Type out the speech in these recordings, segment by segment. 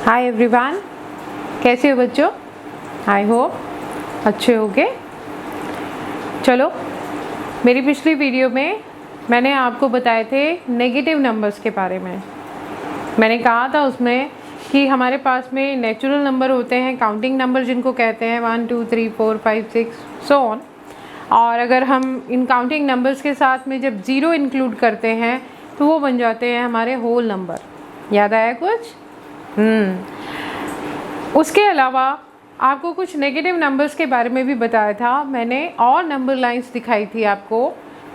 Hi everyone, कैसे हो बच्चों? आई होप अच्छे होगे। चलो, मेरी पिछली वीडियो में मैंने आपको बताए थे नेगेटिव नंबर्स के बारे में। मैंने कहा था उसमें कि हमारे पास में नेचुरल नंबर होते हैं, काउंटिंग नंबर जिनको कहते हैं 1 2 3 4 5 6 सो ऑन। और अगर हम इन काउंटिंग नंबर्स के साथ में जब ज़ीरो इंक्लूड करते हैं तो वो बन जाते हैं हमारे होल नंबर। याद आया कुछ? उसके अलावा आपको कुछ नेगेटिव नंबर्स के बारे में भी बताया था मैंने, और नंबर लाइंस दिखाई थी आपको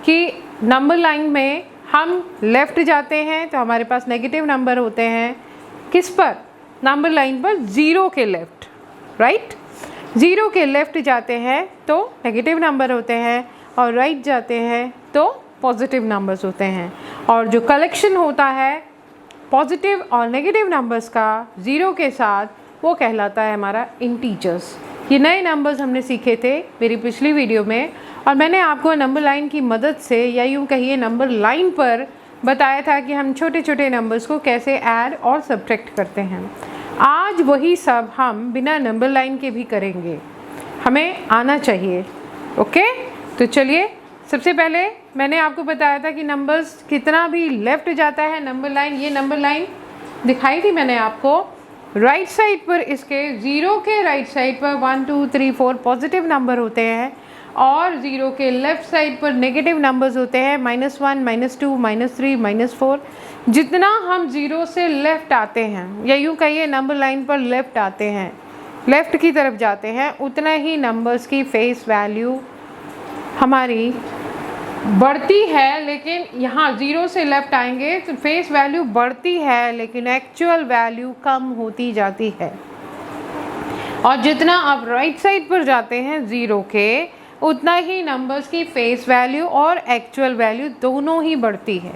कि नंबर लाइन में हम लेफ़्ट जाते हैं तो हमारे पास नेगेटिव नंबर होते हैं। किस पर? नंबर लाइन पर ज़ीरो के लेफ़्ट, राइट। ज़ीरो के लेफ़्ट जाते हैं तो नेगेटिव नंबर होते हैं, और राइट जाते हैं तो पॉजिटिव नंबर्स होते हैं। और जो कलेक्शन होता है पॉजिटिव और नेगेटिव नंबर्स का ज़ीरो के साथ, वो कहलाता है हमारा इंटीजर्स। ये नए नंबर्स हमने सीखे थे मेरी पिछली वीडियो में, और मैंने आपको नंबर लाइन की मदद से, या यूँ कहिए नंबर लाइन पर बताया था कि हम छोटे छोटे नंबर्स को कैसे ऐड और सब्ट्रैक्ट करते हैं। आज वही सब हम बिना नंबर लाइन के भी करेंगे, हमें आना चाहिए। ओके, तो चलिए, सबसे पहले मैंने आपको बताया था कि नंबर्स कितना भी लेफ़्ट जाता है नंबर लाइन, ये नंबर लाइन दिखाई थी मैंने आपको। राइट साइड पर इसके ज़ीरो के राइट साइड पर 1 2 3 4 पॉजिटिव नंबर होते हैं, और ज़ीरो के लेफ़्ट साइड पर नेगेटिव नंबर्स होते हैं -1 -2 -3 -4। जितना हम ज़ीरो से लेफ़्ट आते हैं, या यूँ कहिए नंबर लाइन पर लेफ़्ट आते हैं, लेफ़्ट की तरफ जाते हैं, उतना ही नंबर्स की फेस वैल्यू हमारी बढ़ती है। लेकिन यहाँ ज़ीरो से लेफ़्ट आएंगे तो फेस वैल्यू बढ़ती है, लेकिन एक्चुअल वैल्यू कम होती जाती है। और जितना आप राइट साइड पर जाते हैं ज़ीरो के, उतना ही नंबर्स की फेस वैल्यू और एक्चुअल वैल्यू दोनों ही बढ़ती है।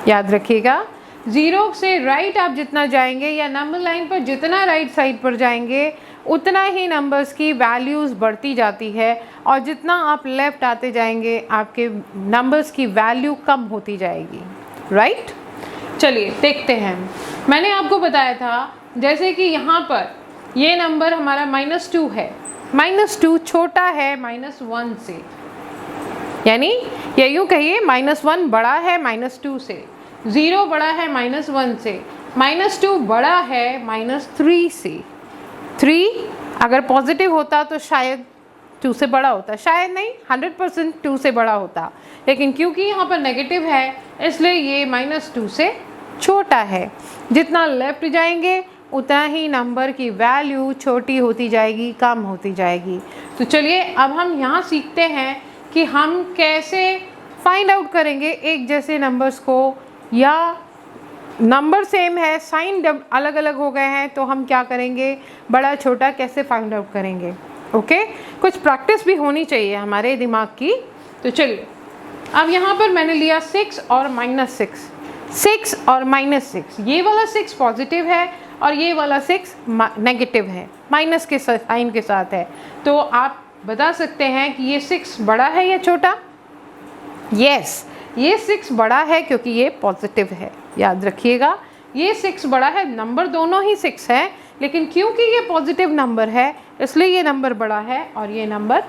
याद रखिएगा, ज़ीरो से राइट आप जितना जाएंगे, या नंबर लाइन पर जितना राइट साइड पर जाएंगे, उतना ही नंबर्स की वैल्यूज़ बढ़ती जाती है, और जितना आप लेफ़्ट आते जाएंगे आपके नंबर्स की वैल्यू कम होती जाएगी, राइट। चलिए देखते हैं। मैंने आपको बताया था जैसे कि यहाँ पर ये नंबर हमारा -2 है। -2 छोटा है -1 से, यानी ये यूँ कहिए -1 बड़ा है -2 से, ज़ीरो बड़ा है -1 से, -2 बड़ा है -3 से। 3 अगर पॉजिटिव होता तो शायद 2 से बड़ा होता, शायद नहीं, 100% 2 से बड़ा होता, लेकिन क्योंकि यहाँ पर नेगेटिव है इसलिए ये -2 से छोटा है। जितना लेफ़्ट जाएंगे उतना ही नंबर की वैल्यू छोटी होती जाएगी, कम होती जाएगी। तो चलिए अब हम यहाँ सीखते हैं कि हम कैसे फाइंड आउट करेंगे एक जैसे नंबर्स को, या नंबर सेम है, साइन जब अलग अलग हो गए हैं तो हम क्या करेंगे, बड़ा छोटा कैसे फाइंड आउट करेंगे। ओके, कुछ प्रैक्टिस भी होनी चाहिए हमारे दिमाग की। तो चलिए, अब यहाँ पर मैंने लिया 6 और -6, 6 और -6। ये वाला 6 पॉजिटिव है और ये वाला 6 नेगेटिव है, माइनस के साइन के साथ है। तो आप बता सकते हैं कि ये 6 बड़ा है या छोटा? यस, ये 6 बड़ा है क्योंकि ये पॉजिटिव है। याद रखिएगा, ये 6 बड़ा है, नंबर दोनों ही 6 है, लेकिन क्योंकि ये पॉजिटिव नंबर है इसलिए ये नंबर बड़ा है और ये नंबर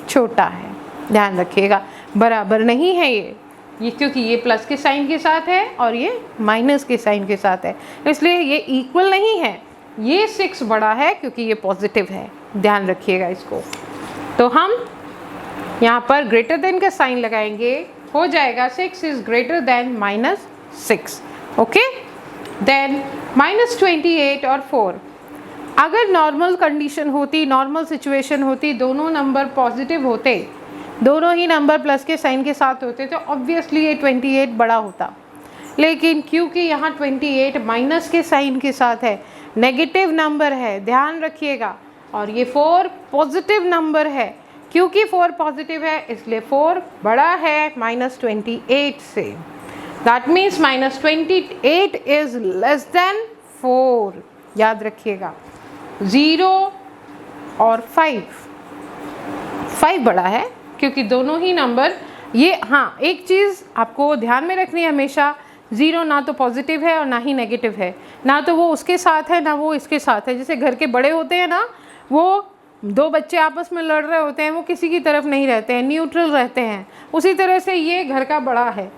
छोटा है। ध्यान रखिएगा, बराबर नहीं है ये क्योंकि ये प्लस के साइन के साथ है और ये माइनस के साइन के साथ है, इसलिए ये इक्वल नहीं है। ये 6 बड़ा है क्योंकि ये पॉजिटिव है, ध्यान रखिएगा इसको। तो हम यहाँ पर ग्रेटर देन का साइन लगाएंगे, हो जाएगा 6 is greater than -6। Okay, then -28 और 4। अगर नॉर्मल कंडीशन होती, नॉर्मल सिचुएशन होती, दोनों नंबर पॉजिटिव होते, दोनों ही नंबर प्लस के साइन के साथ होते, तो ऑब्वियसली ये 28 बड़ा होता। लेकिन क्योंकि यहाँ 28 माइनस के साइन के साथ है, नेगेटिव नंबर है, ध्यान रखिएगा, और ये 4 पॉजिटिव नंबर है। क्योंकि 4 पॉजिटिव है इसलिए 4 बड़ा है -28 से। That means -28 is less than 4। याद रखिएगा, 0 और 5 बड़ा है क्योंकि दोनों ही नंबर ये। हाँ, एक चीज़ आपको ध्यान में रखनी है हमेशा, ज़ीरो ना तो पॉजिटिव है और ना ही नेगेटिव है, ना तो वो उसके साथ है ना वो इसके साथ है। जैसे घर के बड़े होते हैं ना, वो दो बच्चे आपस में लड़ रहे होते हैं, वो किसी की तरफ नहीं रहते हैं, न्यूट्रल रहते हैं। उसी तरह से ये घर का बड़ा है,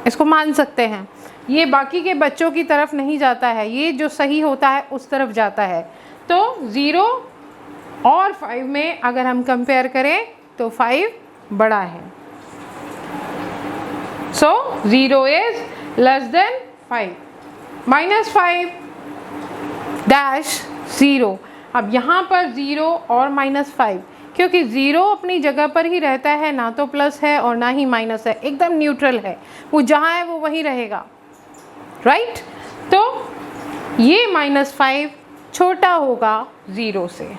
इसको मान सकते हैं, ये बाकी के बच्चों की तरफ नहीं जाता है, ये जो सही होता है उस तरफ जाता है। तो 0 और 5 में अगर हम कंपेयर करें तो 5 बड़ा है। सो 0 इज लेस देन 5। -5 डैश 0। अब यहाँ पर 0 और -5, क्योंकि 0 अपनी जगह पर ही रहता है, ना तो प्लस है और ना ही माइनस है, एकदम न्यूट्रल है, वो जहाँ है वो वहीं रहेगा, राइट। तो ये -5 छोटा होगा 0 से,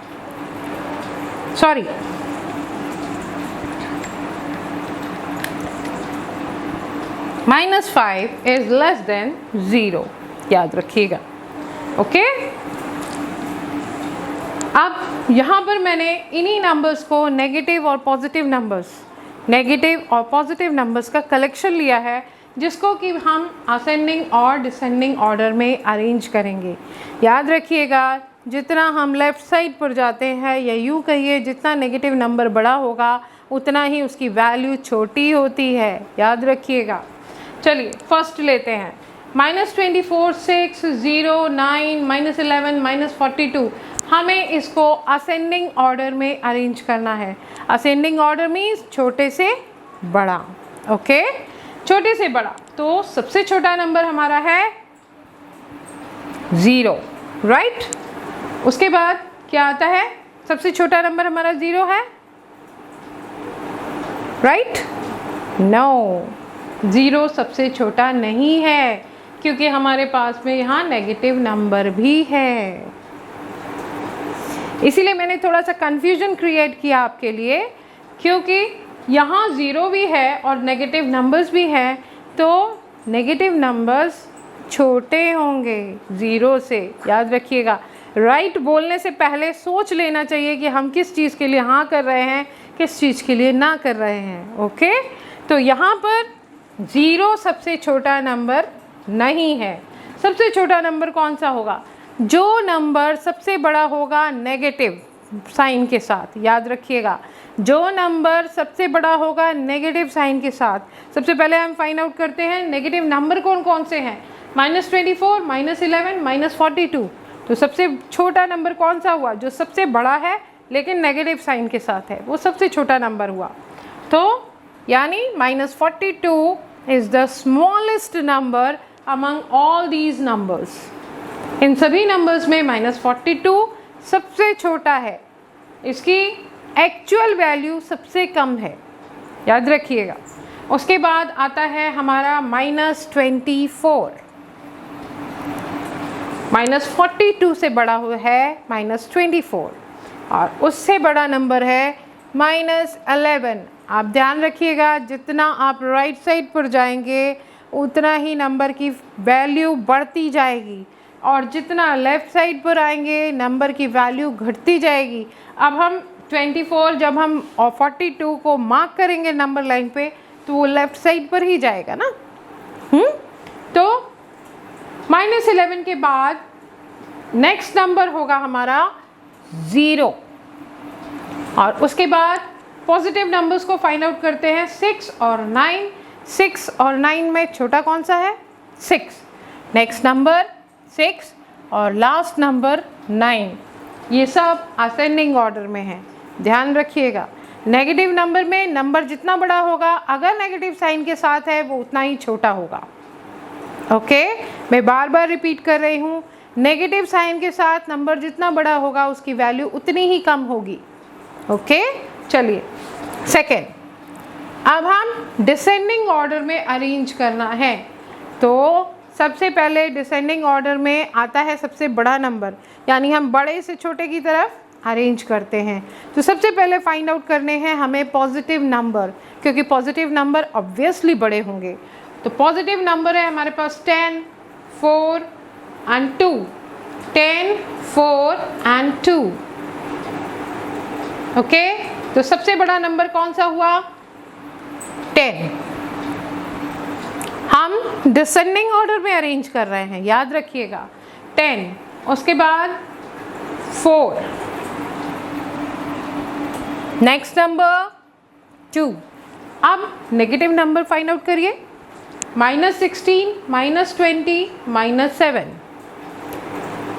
सॉरी -5 इज लेस देन 0, याद रखिएगा, ओके। अब यहाँ पर मैंने इन्हीं नंबर्स को नेगेटिव और पॉजिटिव नंबर्स का कलेक्शन लिया है, जिसको कि हम असेंडिंग और डिसेंडिंग ऑर्डर में अरेंज करेंगे। याद रखिएगा, जितना हम लेफ़्ट साइड पर जाते हैं, या यूँ कहिए जितना नेगेटिव नंबर बड़ा होगा उतना ही उसकी वैल्यू छोटी होती है, याद रखिएगा। चलिए फर्स्ट लेते हैं, -24, 6, 0, 9, -11, -42। हमें इसको असेंडिंग ऑर्डर में अरेंज करना है। असेंडिंग ऑर्डर मीन्स छोटे से बड़ा, ओके, छोटे से बड़ा। तो सबसे छोटा नंबर हमारा है 0, राइट। उसके बाद क्या आता है, सबसे छोटा नंबर हमारा 0 है, राइट। नो, 0 सबसे छोटा नहीं है, क्योंकि हमारे पास में यहाँ नेगेटिव नंबर भी है। इसीलिए मैंने थोड़ा सा कंफ्यूजन क्रिएट किया आपके लिए, क्योंकि यहाँ 0 भी है और नेगेटिव नंबर्स भी हैं, तो नेगेटिव नंबर्स छोटे होंगे 0 से, याद रखिएगा। राइट बोलने से पहले सोच लेना चाहिए कि हम किस चीज़ के लिए हाँ कर रहे हैं, किस चीज़ के लिए ना कर रहे हैं, ओके। तो यहाँ पर 0 सबसे छोटा नंबर नहीं है। सबसे छोटा नंबर कौन सा होगा, जो नंबर सबसे बड़ा होगा नेगेटिव साइन के साथ, याद रखिएगा, जो नंबर सबसे बड़ा होगा नेगेटिव साइन के साथ। सबसे पहले हम फाइंड आउट करते हैं नेगेटिव नंबर कौन कौन से हैं। -24, -11, -42। तो सबसे छोटा नंबर कौन सा हुआ, जो सबसे बड़ा है लेकिन नेगेटिव साइन के साथ है, वो सबसे छोटा नंबर हुआ। तो यानी -42 is the smallest number among all these numbers. इन सभी नंबर्स में -42 सबसे छोटा है, इसकी एक्चुअल वैल्यू सबसे कम है, याद रखिएगा। उसके बाद आता है हमारा -24, -42 से बड़ा है -24, और उससे बड़ा नंबर है -11। आप ध्यान रखिएगा, जितना आप राइट साइड पर जाएंगे उतना ही नंबर की वैल्यू बढ़ती जाएगी, और जितना लेफ़्ट साइड पर आएंगे नंबर की वैल्यू घटती जाएगी। अब हम 24 जब हम 42 को मार्क करेंगे नंबर लाइन पे, तो वो लेफ़्ट साइड पर ही जाएगा ना। तो -11 के बाद नेक्स्ट नंबर होगा हमारा 0, और उसके बाद पॉजिटिव नंबर्स को फाइंड आउट करते हैं, 6 और 9। 6 और 9 में छोटा कौन सा है, 6। नेक्स्ट नंबर 6 और लास्ट नंबर 9। ये सब असेंडिंग ऑर्डर में है, ध्यान रखिएगा। नेगेटिव नंबर में नंबर जितना बड़ा होगा, अगर नेगेटिव साइन के साथ है, वो उतना ही छोटा होगा, ओके। मैं बार बार रिपीट कर रही हूँ, नेगेटिव साइन के साथ नंबर जितना बड़ा होगा उसकी वैल्यू उतनी ही कम होगी, ओके। चलिए सेकेंड, अब हम डिसेंडिंग ऑर्डर में अरेंज करना है। तो सबसे पहले डिसेंडिंग ऑर्डर में आता है सबसे बड़ा नंबर, यानी हम बड़े से छोटे की तरफ अरेंज करते हैं। तो सबसे पहले फाइंड आउट करने हैं हमें पॉजिटिव नंबर, क्योंकि पॉजिटिव नंबर ऑब्वियसली बड़े होंगे। तो पॉजिटिव नंबर है हमारे पास 10, 4 and 2। 10, 4 and 2, okay. तो सबसे बड़ा नंबर कौन सा हुआ, 10। हम डिसेंडिंग ऑर्डर में अरेंज कर रहे हैं, याद रखिएगा। 10, उसके बाद 4, नेक्स्ट नंबर 2। अब नेगेटिव नंबर फाइंड आउट करिए। -16, -20, -7।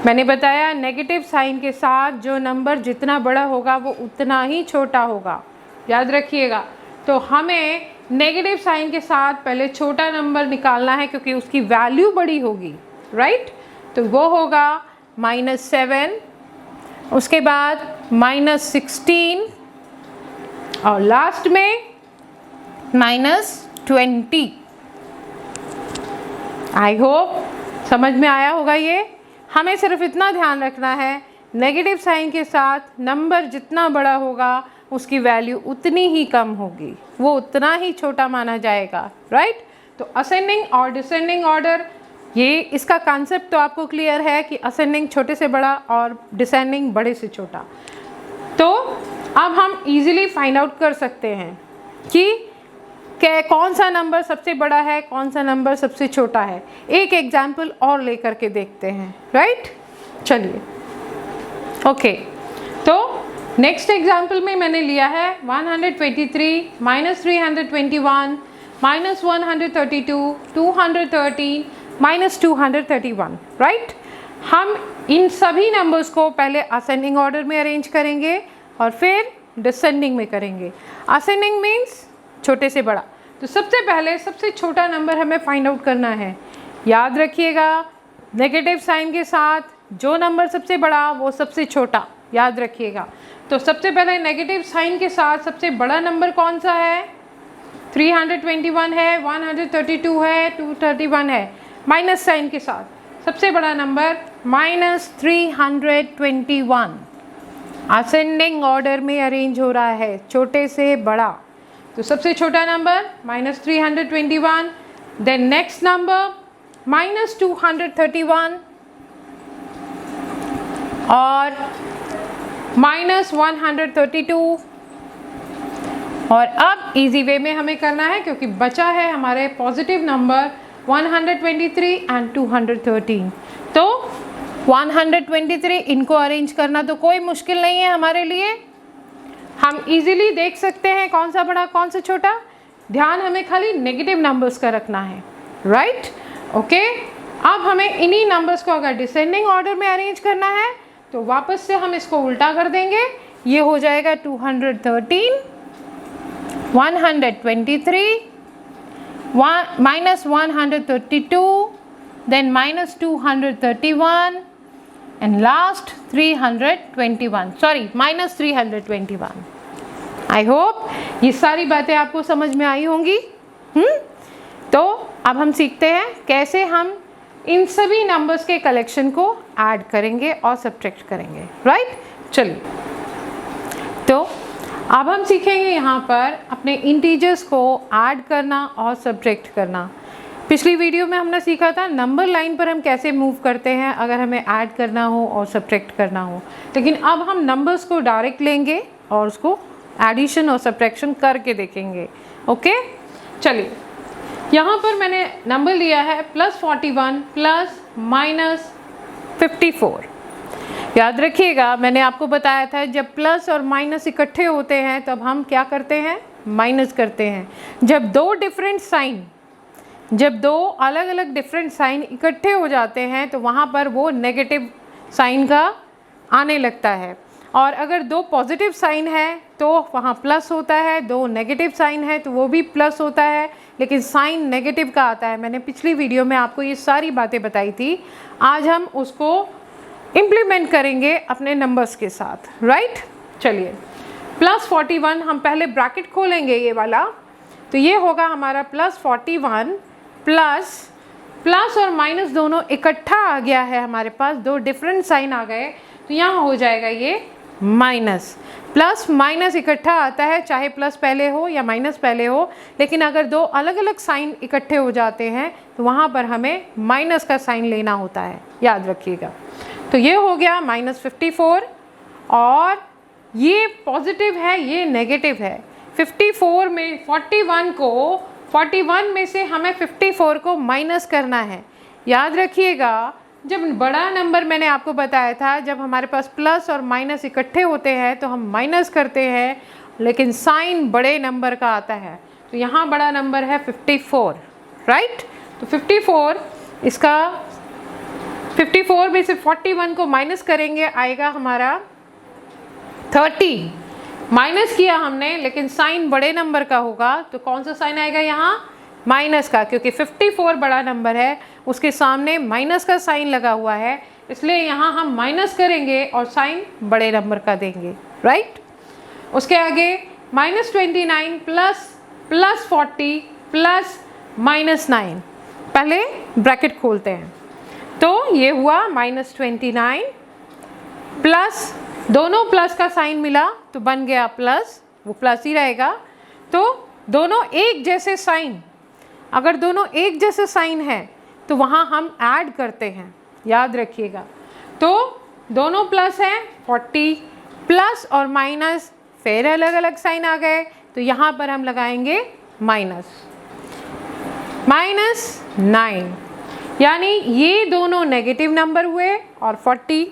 मैंने बताया नेगेटिव साइन के साथ जो नंबर जितना बड़ा होगा वो उतना ही छोटा होगा, याद रखिएगा। तो हमें नेगेटिव साइन के साथ पहले छोटा नंबर निकालना है क्योंकि उसकी वैल्यू बड़ी होगी, राइट। तो वो होगा -7, उसके बाद -16 और लास्ट में -20। आई होप समझ में आया होगा ये। हमें सिर्फ इतना ध्यान रखना है, नेगेटिव साइन के साथ नंबर जितना बड़ा होगा उसकी वैल्यू उतनी ही कम होगी, वो उतना ही छोटा माना जाएगा, राइट। तो असेंडिंग और डिसेंडिंग ऑर्डर, ये इसका कॉन्सेप्ट तो आपको क्लियर है कि असेंडिंग छोटे से बड़ा और डिसेंडिंग बड़े से छोटा। तो अब हम इजीली फाइंड आउट कर सकते हैं कि कौन सा नंबर सबसे बड़ा है, कौन सा नंबर सबसे छोटा है। एक एग्जाम्पल और लेकर के देखते हैं, राइट। चलिए, ओके। तो नेक्स्ट एग्जाम्पल में मैंने लिया है 123, -321, -132, 213, -231, राइट। हम इन सभी नंबर्स को पहले असेंडिंग ऑर्डर में अरेंज करेंगे और फिर डिसेंडिंग में करेंगे। असेंडिंग मीन्स छोटे से बड़ा। तो सबसे पहले सबसे छोटा नंबर हमें फाइंड आउट करना है। याद रखिएगा, नेगेटिव साइन के साथ जो नंबर सबसे बड़ा वो सबसे छोटा, याद रखिएगा। तो सबसे पहले नेगेटिव साइन के साथ सबसे बड़ा नंबर कौन सा है? 321 है, 132 है, 231 है। माइनस साइन के साथ सबसे बड़ा नंबर -321। असेंडिंग ऑर्डर में अरेंज हो रहा है, छोटे से बड़ा। तो सबसे छोटा नंबर -321, देन नेक्स्ट नंबर -231 और -132। और अब इजी वे में हमें करना है क्योंकि बचा है हमारे पॉजिटिव नंबर 123 एंड 213। तो 123 इनको अरेंज करना तो कोई मुश्किल नहीं है हमारे लिए। हम इजीली देख सकते हैं कौन सा बड़ा कौन सा छोटा। ध्यान हमें खाली नेगेटिव नंबर्स का रखना है, राइट। ओके, अब हमें इन्हीं नंबर्स को अगर डिसेंडिंग ऑर्डर में अरेंज करना है तो वापस से हम इसको उल्टा कर देंगे। ये हो जाएगा 213, 123, -132, then -231 and last 321, sorry -321। I hope ये सारी बातें आपको समझ में आई होंगी। तो अब हम सीखते हैं कैसे हम इन सभी नंबर्स के कलेक्शन को ऐड करेंगे और सब्ट्रैक्ट करेंगे, राइट। चलिए, तो अब हम सीखेंगे यहाँ पर अपने इंटीजर्स को ऐड करना और सब्ट्रैक्ट करना। पिछली वीडियो में हमने सीखा था नंबर लाइन पर हम कैसे मूव करते हैं अगर हमें ऐड करना हो और सब्ट्रैक्ट करना हो, लेकिन अब हम नंबर्स को डायरेक्ट लेंगे और उसको एडिशन और सब्ट्रैक्शन करके देखेंगे। ओके, चलिए, यहाँ पर मैंने नंबर लिया है +41 + -54। याद रखिएगा, मैंने आपको बताया था जब प्लस और माइनस इकट्ठे होते हैं तब हम क्या करते हैं? माइनस करते हैं। जब दो अलग अलग डिफरेंट साइन इकट्ठे हो जाते हैं तो वहाँ पर वो नेगेटिव साइन का आने लगता है। और अगर दो पॉजिटिव साइन है तो वहाँ प्लस होता है, दो नेगेटिव साइन है तो वो भी प्लस होता है, लेकिन साइन नेगेटिव का आता है। मैंने पिछली वीडियो में आपको ये सारी बातें बताई थी। आज हम उसको इम्प्लीमेंट करेंगे अपने नंबर्स के साथ, राइट। चलिए, +41 हम पहले ब्रैकेट खोलेंगे ये वाला, तो ये होगा हमारा +41 प्लस और माइनस दोनों इकट्ठा आ गया है हमारे पास, दो डिफरेंट साइन आ गए तो यहाँ हो जाएगा ये माइनस। प्लस माइनस इकट्ठा आता है, चाहे प्लस पहले हो या माइनस पहले हो, लेकिन अगर दो अलग अलग साइन इकट्ठे हो जाते हैं तो वहाँ पर हमें माइनस का साइन लेना होता है, याद रखिएगा। तो ये हो गया -54 और ये पॉजिटिव है, ये नेगेटिव है। 54 में 41 को 41 में से हमें 54 को माइनस करना है। याद रखिएगा, जब बड़ा नंबर मैंने आपको बताया था, जब हमारे पास प्लस और माइनस इकट्ठे होते हैं तो हम माइनस करते हैं, लेकिन साइन बड़े नंबर का आता है। तो यहाँ बड़ा नंबर है 54, राइट। तो 54, इसका 54 में से 41 को माइनस करेंगे, आएगा हमारा 30। माइनस किया हमने, लेकिन साइन बड़े नंबर का होगा, तो कौन सा साइन आएगा यहाँ? माइनस का, क्योंकि 54 बड़ा नंबर है, उसके सामने माइनस का साइन लगा हुआ है, इसलिए यहाँ हम माइनस करेंगे और साइन बड़े नंबर का देंगे, राइट। उसके आगे -29 प्लस 40 प्लस -9, पहले ब्रैकेट खोलते हैं। तो ये हुआ -29 प्लस, दोनों प्लस का साइन मिला तो बन गया प्लस, वो प्लस ही रहेगा। तो दोनों एक जैसे साइन, अगर दोनों एक जैसे साइन है तो वहाँ हम ऐड करते हैं, याद रखिएगा। तो दोनों प्लस हैं, 40 प्लस और माइनस, फिर अलग अलग साइन आ गए, तो यहाँ पर हम लगाएंगे -9, यानी ये दोनों नेगेटिव नंबर हुए और 40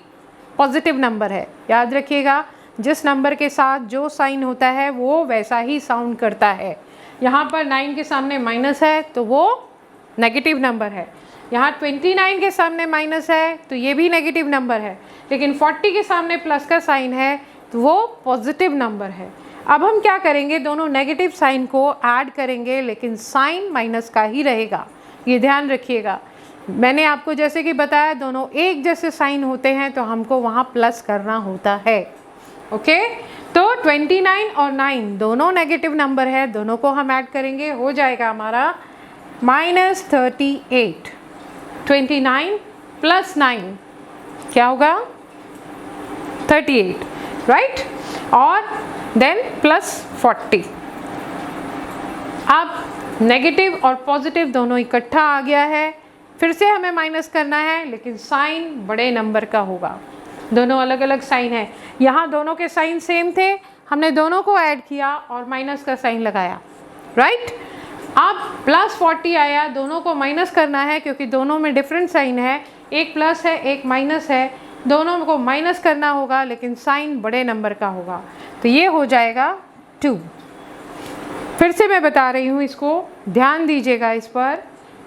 पॉजिटिव नंबर है। याद रखिएगा, जिस नंबर के साथ जो साइन होता है वो वैसा ही साउंड करता है। यहाँ पर 9 के सामने माइनस है तो वो नेगेटिव नंबर है, यहाँ 29 के सामने माइनस है तो ये भी नेगेटिव नंबर है, लेकिन 40 के सामने प्लस का साइन है तो वो पॉजिटिव नंबर है। अब हम क्या करेंगे, दोनों नेगेटिव साइन को ऐड करेंगे, लेकिन साइन माइनस का ही रहेगा, ये ध्यान रखिएगा। मैंने आपको जैसे कि बताया, दोनों एक जैसे साइन होते हैं तो हमको वहाँ प्लस करना होता है, ओके। तो 29 और 9 दोनों नेगेटिव नंबर है, दोनों को हम ऐड करेंगे, हो जाएगा हमारा -38। 29 प्लस 9 क्या होगा? 38, राइट। और देन प्लस 40। अब नेगेटिव और पॉजिटिव दोनों इकट्ठा आ गया है, फिर से हमें माइनस करना है, लेकिन साइन बड़े नंबर का होगा। दोनों अलग अलग साइन है, यहाँ दोनों के साइन सेम थे, हमने दोनों को ऐड किया और माइनस का साइन लगाया, राइट। अब +40 आया, दोनों को माइनस करना है क्योंकि दोनों में डिफरेंट साइन है, एक प्लस है एक माइनस है, दोनों को माइनस करना होगा, लेकिन साइन बड़े नंबर का होगा, तो ये हो जाएगा 2। फिर से मैं बता रही हूँ, इसको ध्यान दीजिएगा इस पर।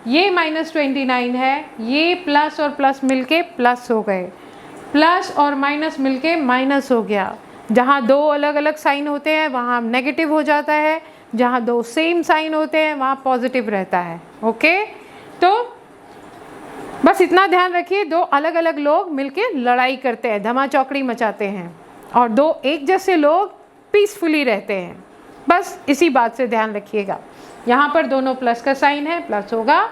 ये -29 है, ये प्लस और प्लस मिलके प्लस हो गए, प्लस और माइनस मिलके माइनस हो गया। जहाँ दो अलग अलग साइन होते हैं वहाँ नेगेटिव हो जाता है, जहाँ दो सेम साइन होते हैं वहाँ पॉजिटिव रहता है, ओके। तो बस इतना ध्यान रखिए, दो अलग अलग लोग मिलके लड़ाई करते हैं, धमा चौकड़ी मचाते हैं, और दो एक जैसे लोग पीसफुली रहते हैं, बस इसी बात से ध्यान रखिएगा। यहाँ पर दोनों प्लस का साइन है, प्लस होगा,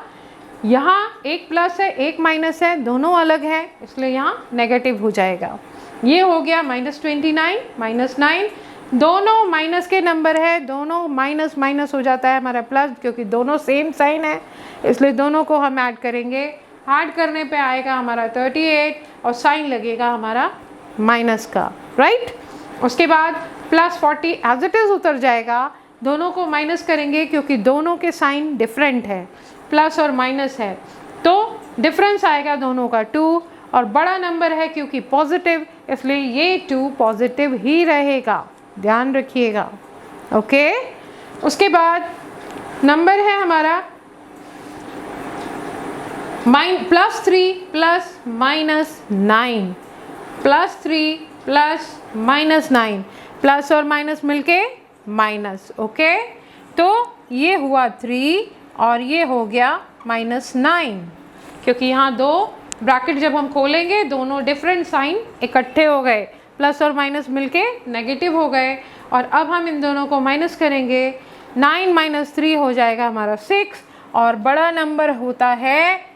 यहाँ एक प्लस है एक माइनस है, दोनों अलग हैं, इसलिए यहाँ नेगेटिव हो जाएगा। ये हो गया -29 -9, दोनों माइनस के नंबर है, दोनों माइनस माइनस हो जाता है हमारा प्लस, क्योंकि दोनों सेम साइन है, इसलिए दोनों को हम ऐड करेंगे। ऐड करने पे आएगा हमारा 38 और साइन लगेगा हमारा माइनस का, राइट। उसके बाद +40 एज इट इज़ उतर जाएगा, दोनों को माइनस करेंगे क्योंकि दोनों के साइन डिफरेंट है, प्लस और माइनस है, तो डिफरेंस आएगा दोनों का 2, और बड़ा नंबर है क्योंकि पॉजिटिव, इसलिए ये 2 पॉजिटिव ही रहेगा, ध्यान रखिएगा, ओके। उसके बाद नंबर है हमारा +3 प्लस -9, +3 प्लस -9, प्लस और माइनस मिलके माइनस, ओके। तो ये हुआ 3 और ये हो गया -9, क्योंकि यहाँ दो ब्रैकेट जब हम खोलेंगे दोनों डिफरेंट साइन इकट्ठे हो गए, प्लस और माइनस मिलके नेगेटिव हो गए, और अब हम इन दोनों को माइनस करेंगे, 9 - 3 हो जाएगा हमारा 6, और बड़ा नंबर होता है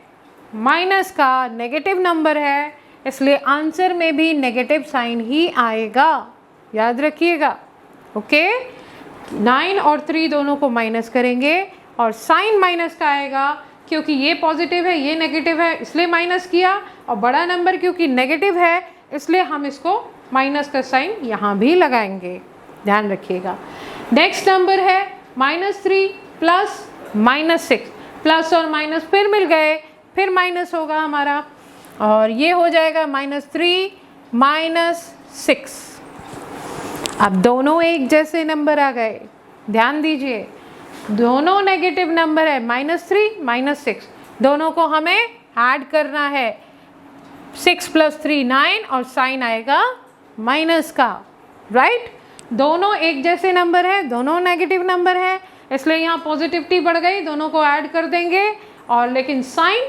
माइनस का, नेगेटिव नंबर है, इसलिए आंसर में भी नेगेटिव साइन ही आएगा, याद रखिएगा, ओके। 9 और 3 दोनों को माइनस करेंगे और साइन माइनस का आएगा, क्योंकि ये पॉजिटिव है ये नेगेटिव है इसलिए माइनस किया, और बड़ा नंबर क्योंकि नेगेटिव है इसलिए हम इसको माइनस का साइन यहाँ भी लगाएंगे, ध्यान रखिएगा। नेक्स्ट नंबर है -3 प्लस -6, प्लस और माइनस फिर मिल गए, फिर माइनस होगा हमारा, और ये हो जाएगा -3 -6। अब दोनों एक जैसे नंबर आ गए, ध्यान दीजिए, दोनों नेगेटिव नंबर है, -3 -6, दोनों को हमें ऐड करना है। 6 + 3 9 और साइन आएगा माइनस का, राइट। दोनों एक जैसे नंबर है, दोनों नेगेटिव नंबर है, इसलिए यहाँ पॉजिटिविटी बढ़ गई, दोनों को ऐड कर देंगे, और लेकिन साइन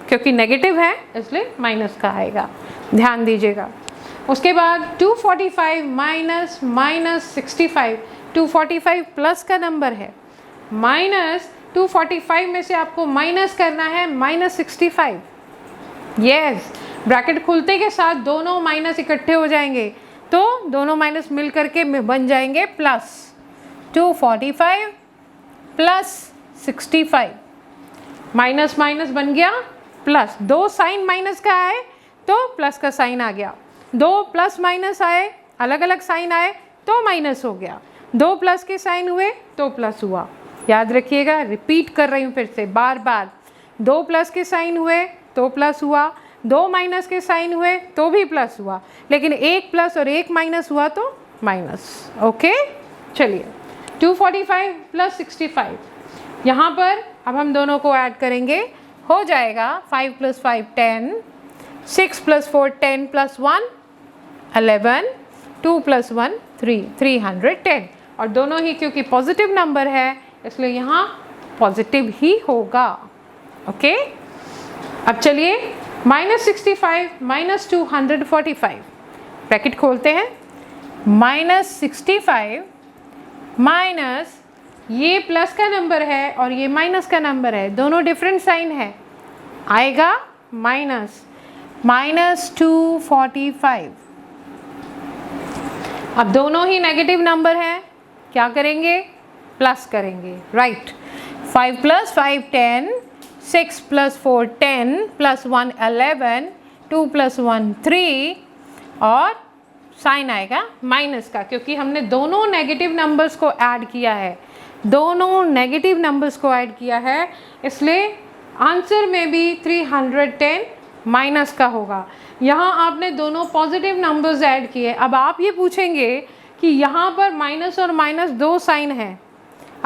क्योंकि नेगेटिव है इसलिए माइनस का आएगा, ध्यान दीजिएगा। उसके बाद 245 -65, 245 प्लस का नंबर है, -245 में से आपको माइनस करना है -65। यस, ब्रैकेट खुलते के साथ दोनों माइनस इकट्ठे हो जाएंगे, तो दोनों माइनस मिल करके बन जाएंगे प्लस। 245 + 65, माइनस माइनस बन गया प्लस, दो साइन माइनस का आए तो प्लस का साइन आ गया, दो प्लस माइनस आए, अलग अलग साइन आए तो माइनस हो गया, दो प्लस के साइन हुए तो प्लस हुआ। याद रखिएगा, रिपीट कर रही हूँ फिर से बार बार, दो प्लस के साइन हुए तो प्लस हुआ, दो माइनस के साइन हुए तो भी प्लस हुआ, लेकिन एक प्लस और एक माइनस हुआ तो माइनस। ओके, चलिए 245 + 65, यहाँ पर अब हम दोनों को ऐड करेंगे, हो जाएगा 5 + 5 10, 6 + 4 10 + 1 11, 2 + 1 3, 310, और दोनों ही क्योंकि पॉजिटिव नंबर है इसलिए यहाँ पॉजिटिव ही होगा। ओके, अब चलिए -65 -245, ब्रैकेट खोलते हैं, -65 माइनस ये प्लस का नंबर है और ये माइनस का नंबर है, दोनों डिफरेंट साइन है, आएगा -245। अब दोनों ही नेगेटिव नंबर हैं, क्या करेंगे, प्लस करेंगे, राइट। 5 + 5 10, 6 + 4 10 + 1 11, 2 + 1 3, और साइन आएगा माइनस का, क्योंकि हमने दोनों नेगेटिव नंबर्स को ऐड किया है, दोनों नेगेटिव नंबर्स को ऐड किया है, इसलिए आंसर में भी 310 माइनस का होगा। यहाँ आपने दोनों पॉजिटिव नंबर्स ऐड किए। अब आप ये पूछेंगे कि यहाँ पर माइनस और माइनस दो साइन हैं,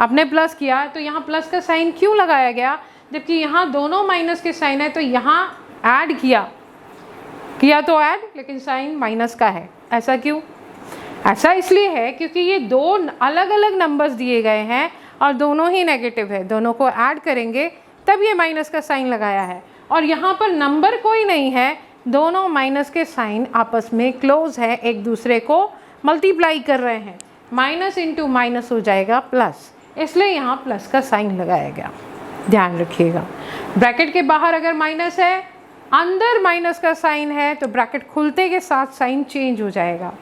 आपने प्लस किया तो यहाँ प्लस का साइन क्यों लगाया गया, जबकि यहाँ दोनों माइनस के साइन है, तो यहाँ ऐड किया तो ऐड, लेकिन साइन माइनस का है, ऐसा क्यों? ऐसा इसलिए है क्योंकि ये दो अलग अलग नंबर्स दिए गए हैं और दोनों ही नेगेटिव है, दोनों को ऐड करेंगे तब ये माइनस का साइन लगाया है, और यहाँ पर नंबर कोई नहीं है, दोनों माइनस के साइन आपस में क्लोज है, एक दूसरे को मल्टीप्लाई कर रहे हैं, माइनस इंटू माइनस हो जाएगा प्लस, इसलिए यहाँ प्लस का साइन लगाया गया, ध्यान रखिएगा। ब्रैकेट के बाहर अगर माइनस है, अंदर माइनस का साइन है, तो ब्रैकेट खुलते के साथ साइन चेंज हो जाएगा।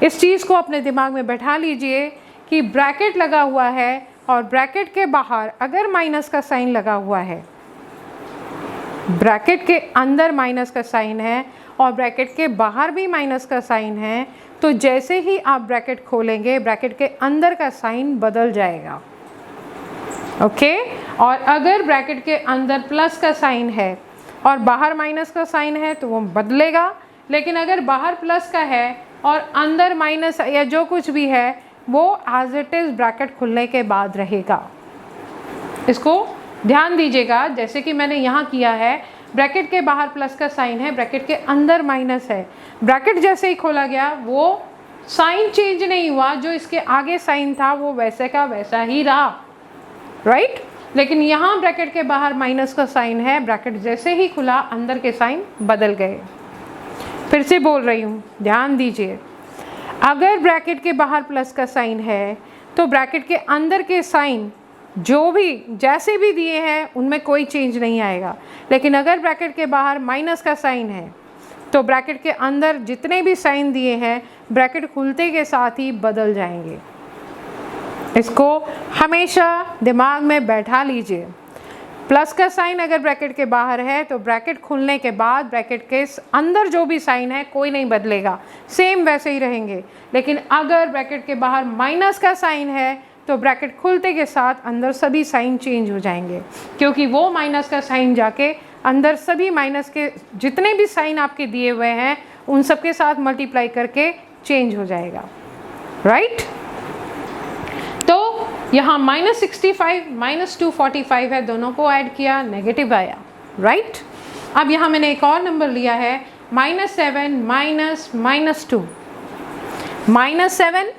इस चीज़ को अपने दिमाग में बैठा लीजिए कि ब्रैकेट लगा हुआ है और ब्रैकेट के बाहर अगर माइनस का साइन लगा हुआ है, ब्रैकेट के अंदर माइनस का साइन है और ब्रैकेट के बाहर भी माइनस का साइन है, तो जैसे ही आप ब्रैकेट खोलेंगे ब्रैकेट के अंदर का साइन बदल जाएगा। ओके, और अगर ब्रैकेट के अंदर प्लस का साइन है और बाहर माइनस का साइन है तो वो बदलेगा, लेकिन अगर बाहर प्लस का है और अंदर माइनस या जो कुछ भी है वो एज इट इज़ ब्रैकेट खुलने के बाद रहेगा। इसको ध्यान दीजिएगा, जैसे कि मैंने यहाँ किया है, ब्रैकेट के बाहर प्लस का साइन है, ब्रैकेट के अंदर माइनस है, ब्रैकेट जैसे ही खोला गया वो साइन चेंज नहीं हुआ, जो इसके आगे साइन था वो वैसे का वैसा ही रहा, राइट। लेकिन यहाँ ब्रैकेट के बाहर माइनस का साइन है, ब्रैकेट जैसे ही खुला अंदर के साइन बदल गए। फिर से बोल रही हूँ, ध्यान दीजिए, अगर ब्रैकेट के बाहर प्लस का साइन है तो ब्रैकेट के अंदर के साइन जो भी जैसे भी दिए हैं उनमें कोई चेंज नहीं आएगा, लेकिन अगर ब्रैकेट के बाहर माइनस का साइन है तो ब्रैकेट के अंदर जितने भी साइन दिए हैं ब्रैकेट खुलते के साथ ही बदल जाएंगे। इसको हमेशा दिमाग में बैठा लीजिए। प्लस का साइन अगर ब्रैकेट के बाहर है तो ब्रैकेट खुलने के बाद ब्रैकेट के अंदर जो भी साइन है कोई नहीं बदलेगा, सेम वैसे ही रहेंगे। लेकिन अगर ब्रैकेट के बाहर माइनस का साइन है तो ब्रैकेट खुलते के साथ अंदर सभी साइन चेंज हो जाएंगे, क्योंकि वो माइनस का साइन जाके अंदर सभी माइनस के जितने भी साइन आपके दिए हुए हैं उन सब के साथ मल्टीप्लाई करके चेंज हो जाएगा, राइट। तो यहाँ -65 -245 है, दोनों को ऐड किया, नेगेटिव आया, राइट। अब यहाँ मैंने एक और नंबर लिया है -7 -2 -7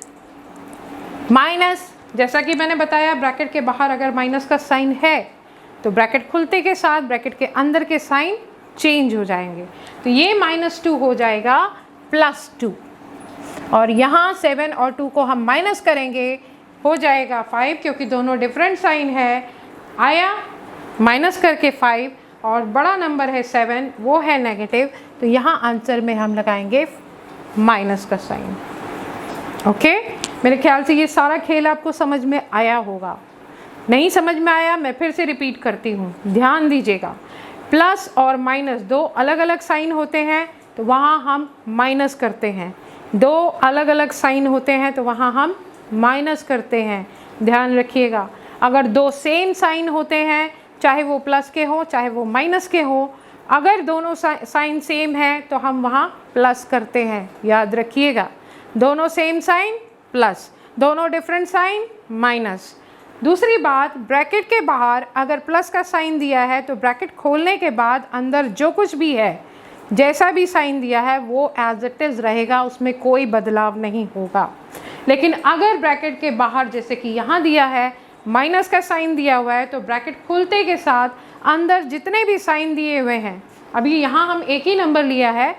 माइनस, जैसा कि मैंने बताया ब्रैकेट के बाहर अगर माइनस का साइन है तो ब्रैकेट खुलते के साथ ब्रैकेट के अंदर के साइन चेंज हो जाएंगे, तो ये -2 हो जाएगा +2, और यहाँ 7 और 2 को हम माइनस करेंगे, हो जाएगा 5, क्योंकि दोनों डिफरेंट साइन है, आया माइनस करके 5, और बड़ा नंबर है 7, वो है नेगेटिव, तो यहाँ आंसर में हम लगाएंगे माइनस का साइन। ओके, मेरे ख्याल से ये सारा खेल आपको समझ में आया होगा। नहीं समझ में आया मैं फिर से रिपीट करती हूँ, ध्यान दीजिएगा। प्लस और माइनस दो अलग अलग साइन होते हैं तो वहाँ हम माइनस करते हैं, दो अलग अलग साइन होते हैं तो वहाँ हम माइनस करते हैं, ध्यान रखिएगा। अगर दो सेम साइन होते हैं, चाहे वो प्लस के हो चाहे वो माइनस के हो, अगर दोनों साइन सेम है तो हम वहाँ प्लस करते हैं, याद रखिएगा। दोनों सेम साइन प्लस, दोनों डिफरेंट साइन माइनस। दूसरी बात, ब्रैकेट के बाहर अगर प्लस का साइन दिया है तो ब्रैकेट खोलने के बाद अंदर जो कुछ भी है, जैसा भी साइन दिया है वो एज इट इज़ रहेगा, उसमें कोई बदलाव नहीं होगा। लेकिन अगर ब्रैकेट के बाहर जैसे कि यहाँ दिया है माइनस का साइन दिया हुआ है, तो ब्रैकेट खुलते के साथ अंदर जितने भी साइन दिए हुए हैं, अभी यहाँ हम एक ही नंबर लिया है,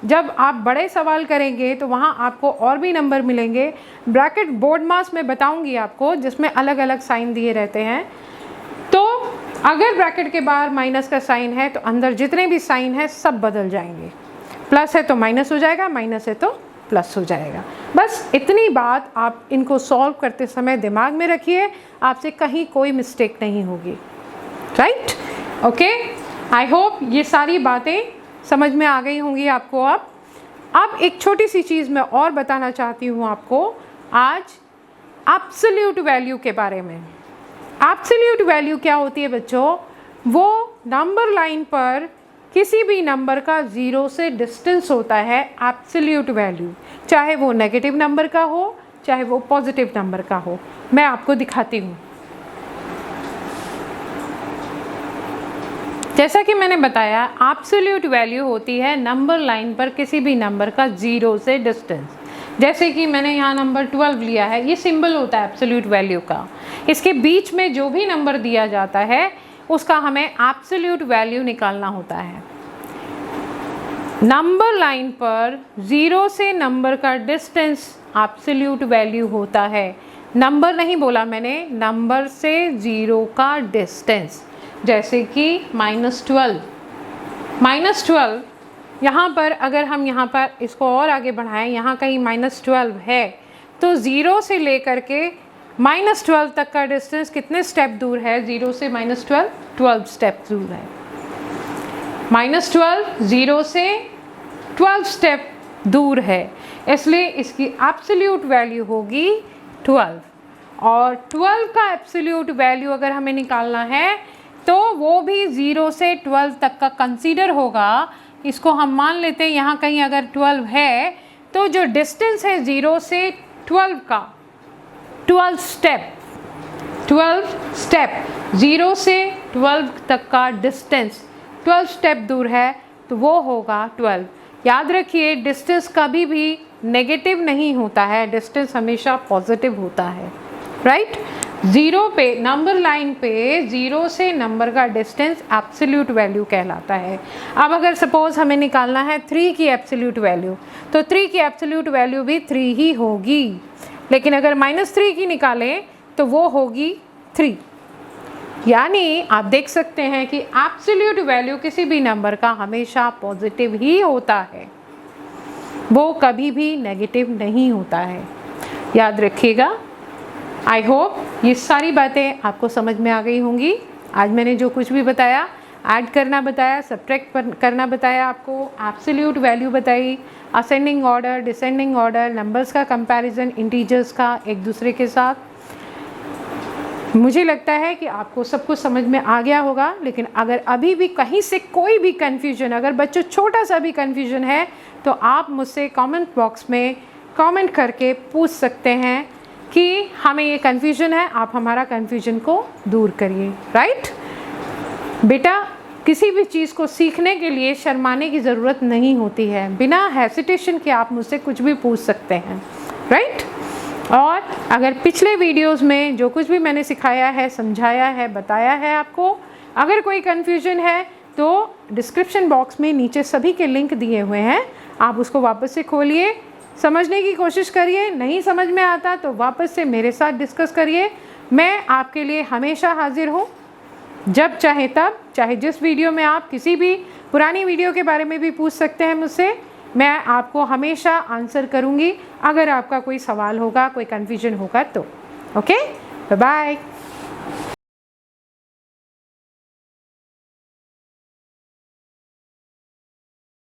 जब आप बड़े सवाल करेंगे तो वहाँ आपको और भी नंबर मिलेंगे। ब्रैकेट बोर्ड मास में बताऊंगी आपको, जिसमें अलग अलग साइन दिए रहते हैं। तो अगर ब्रैकेट के बाहर माइनस का साइन है तो अंदर जितने भी साइन है सब बदल जाएंगे, प्लस है तो माइनस हो जाएगा, माइनस है तो प्लस हो जाएगा। बस इतनी बात आप इनको सॉल्व करते समय दिमाग में रखिए, आपसे कहीं कोई मिस्टेक नहीं होगी, राइट। ओके, आई होप ये सारी बातें समझ में आ गई होंगी आपको। अब एक छोटी सी चीज़ मैं और बताना चाहती हूँ आपको आज, एब्सोल्यूट वैल्यू के बारे में। एब्सोल्यूट वैल्यू क्या होती है बच्चों? वो नंबर लाइन पर किसी भी नंबर का ज़ीरो से डिस्टेंस होता है एब्सोल्यूट वैल्यू, चाहे वो नेगेटिव नंबर का हो चाहे वो पॉजिटिव नंबर का हो। मैं आपको दिखाती हूँ। जैसा कि मैंने बताया, एब्सोल्यूट वैल्यू होती है नंबर लाइन पर किसी भी नंबर का ज़ीरो से डिस्टेंस। जैसे कि मैंने यहाँ नंबर 12 लिया है, ये सिंबल होता है एब्सोल्यूट वैल्यू का। इसके बीच में जो भी नंबर दिया जाता है उसका हमें एब्सोल्यूट वैल्यू निकालना होता है। नंबर लाइन पर ज़ीरो से नंबर का डिस्टेंस एब्सोल्यूट वैल्यू होता है। नंबर नहीं बोला मैंने, नंबर से ज़ीरो का डिस्टेंस। जैसे कि -12, यहाँ पर अगर हम यहाँ पर इसको और आगे बढ़ाएं, यहाँ कहीं -12 है तो ज़ीरो से लेकर के -12 तक का डिस्टेंस कितने स्टेप दूर है? ज़ीरो से -12 12 स्टेप दूर है। -12 ज़ीरो से 12 स्टेप दूर है, इसलिए इसकी एब्सोल्यूट वैल्यू होगी 12। और 12 का एब्सोल्यूट वैल्यू अगर हमें निकालना है तो वो भी 0 से 12 तक का कंसीडर होगा। इसको हम मान लेते हैं यहाँ कहीं अगर 12 है तो जो डिस्टेंस है 0 से 12 का 12 स्टेप 0 से 12 तक का डिस्टेंस 12 स्टेप दूर है तो वो होगा 12। याद रखिए, डिस्टेंस कभी भी नेगेटिव नहीं होता है, डिस्टेंस हमेशा पॉजिटिव होता है, राइट। ज़ीरो पे, नंबर लाइन पे ज़ीरो से नंबर का डिस्टेंस एब्सोल्यूट वैल्यू कहलाता है। अब अगर सपोज़ हमें निकालना है 3 की एब्सोल्यूट वैल्यू, तो 3 की एब्सोल्यूट वैल्यू भी 3 ही होगी। लेकिन अगर -3 की निकालें तो वो होगी 3। यानी आप देख सकते हैं कि एब्सोल्यूट वैल्यू किसी भी नंबर का हमेशा पॉजिटिव ही होता है, वो कभी भी नेगेटिव नहीं होता है, याद रखिएगा। आई होप ये सारी बातें आपको समझ में आ गई होंगी। आज मैंने जो कुछ भी बताया, ऐड करना बताया, सब्ट्रैक्ट करना बताया, आपको एब्सोल्यूट वैल्यू बताई, ascending order, descending order, numbers का कंपैरिजन इंटीजर्स का एक दूसरे के साथ, मुझे लगता है कि आपको सब कुछ समझ में आ गया होगा, लेकिन अगर अभी भी कहीं से कोई भी कन्फ्यूजन, अगर बच्चों छोटा सा भी कन्फ्यूजन है तो आप मुझसे कमेंट बॉक्स में कमेंट करके पूछ सकते हैं कि हमें ये कन्फ्यूजन है, आप हमारा कन्फ्यूजन को दूर करिए। राइट बेटा, किसी भी चीज़ को सीखने के लिए शर्माने की ज़रूरत नहीं होती है, बिना हेसिटेशन के आप मुझसे कुछ भी पूछ सकते हैं। राइट और अगर पिछले वीडियोस में जो कुछ भी मैंने सिखाया है, समझाया है, बताया है आपको, अगर कोई कन्फ्यूजन है तो डिस्क्रिप्शन बॉक्स में नीचे सभी के लिंक दिए हुए हैं, आप उसको वापस से खोलिए, समझने की कोशिश करिए। नहीं समझ में आता तो वापस से मेरे साथ डिस्कस करिए। मैं आपके लिए हमेशा हाजिर हूँ, जब चाहे तब, चाहे जिस वीडियो में आप किसी भी पुरानी वीडियो के बारे में भी पूछ सकते हैं मुझसे, मैं आपको हमेशा आंसर करूँगी अगर आपका कोई सवाल होगा, कोई कन्फ्यूजन होगा तो। Okay, bye bye.